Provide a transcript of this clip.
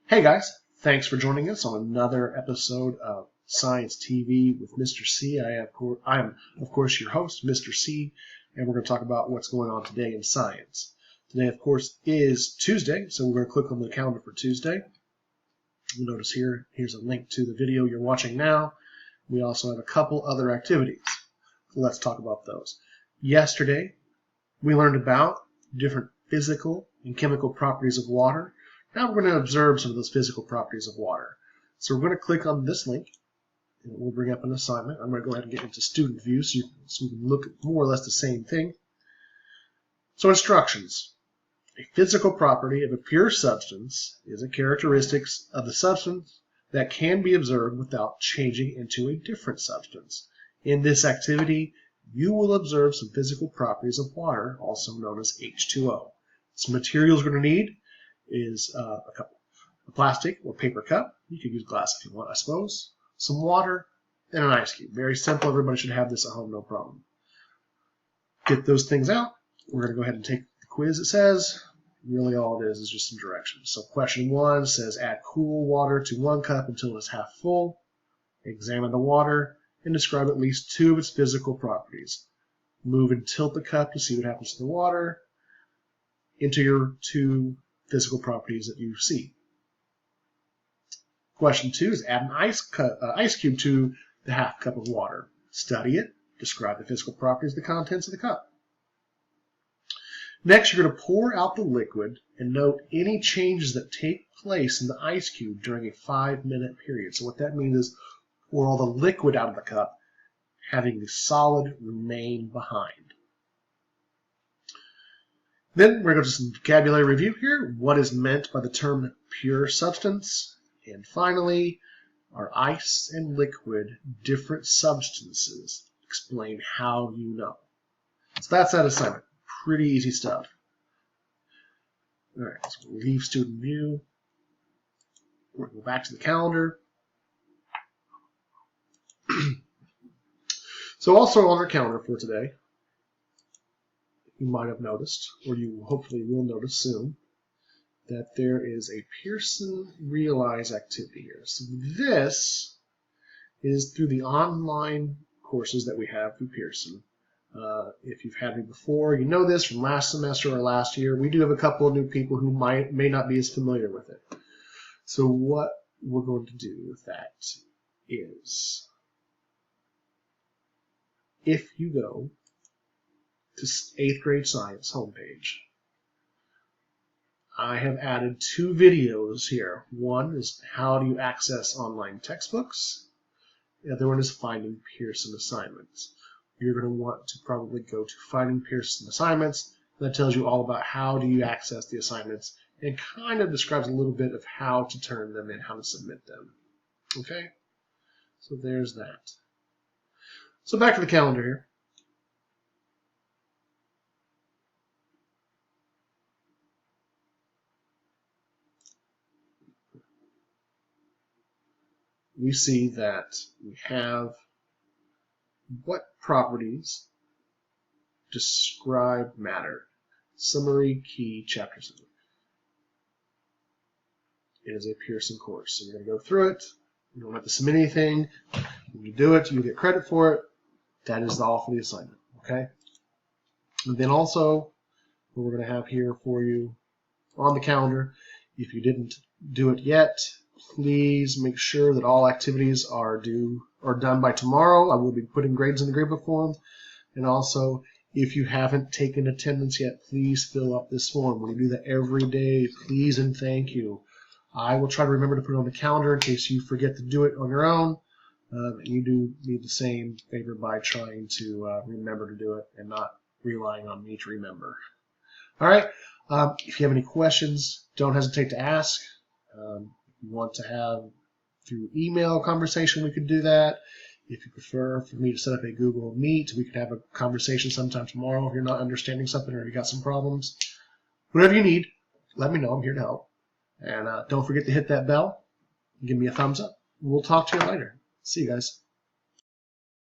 Hey guys, thanks for joining us on another episode of Science TV with Mr. C. I am, of course, your host, Mr. C, and we're going to talk about what's going on today in science. Today, of course, is Tuesday, so we're going to click on the calendar for Tuesday. You'll notice here's a link to the video you're watching now. We also have a couple other activities. Let's talk about those. Yesterday, we learned about different physical and chemical properties of water. Now we're going to observe some of those physical properties of water. So we're going to click on this link, and it will bring up an assignment. I'm going to go ahead and get into student view so we can look at more or less the same thing. So instructions. A physical property of a pure substance is a characteristic of the substance that can be observed without changing into a different substance. In this activity, you will observe some physical properties of water, also known as H2O. Some materials we're going to need is a plastic or paper cup. You could use glass if you want, I suppose. Some water and an ice cube. Very simple. Everybody should have this at home, no problem. Get those things out. We're going to go ahead and take the quiz. It says really all it is just some directions. So question 1 says add cool water to 1 cup until it is half full. Examine the water and describe at least 2 of its physical properties. Move and tilt the cup to see what happens to the water. Enter your 2 physical properties that you see. Question 2 is add an ice cube to the half cup of water. Study it. Describe the physical properties of the contents of the cup. Next, you're going to pour out the liquid and note any changes that take place in the ice cube during a 5-minute period. So what that means is pour all the liquid out of the cup, having the solid remain behind. Then we're going to do some vocabulary review here. What is meant by the term pure substance? And finally, are ice and liquid different substances? Explain how you know. So that's that assignment. Pretty easy stuff. All right, so we'll leave student view. We're going to go back to the calendar. So also on our calendar for today, you might have noticed, or you hopefully will notice soon, that there is a Pearson Realize activity here. So this is through the online courses that we have through Pearson. If you've had me before, you know this from last semester or last year. We do have a couple of new people who may not be as familiar with it. So what we're going to do with that is, if you go to 8th grade science homepage, I have added 2 videos here. One is how do you access online textbooks. The other one is finding Pearson assignments. You're going to want to probably go to finding Pearson assignments. That tells you all about how do you access the assignments and kind of describes a little bit of how to turn them in, how to submit them. Okay? So there's that. So back to the calendar here. We see that we have what properties describe matter. Summary key chapter 7. It is a Pearson course. So you're going to go through it. You don't have to submit anything. When you do it, you get credit for it. That is all for the assignment. Okay? And then also, what we're going to have here for you on the calendar, if you didn't do it yet, please make sure that all activities are done by tomorrow. I will be putting grades in the gradebook form. And also, if you haven't taken attendance yet, please fill out this form. We do that every day. Please and thank you. I will try to remember to put it on the calendar in case you forget to do it on your own. You do need the same favor by trying to remember to do it and not relying on me to remember. All right. If you have any questions, don't hesitate to ask. If you want to have through email conversation, we could do that. If you prefer for me to set up a Google Meet, we could have a conversation sometime tomorrow if you're not understanding something or you got some problems. Whatever you need, let me know. I'm here to help. And don't forget to hit that bell and give me a thumbs up. We'll talk to you later. See you guys.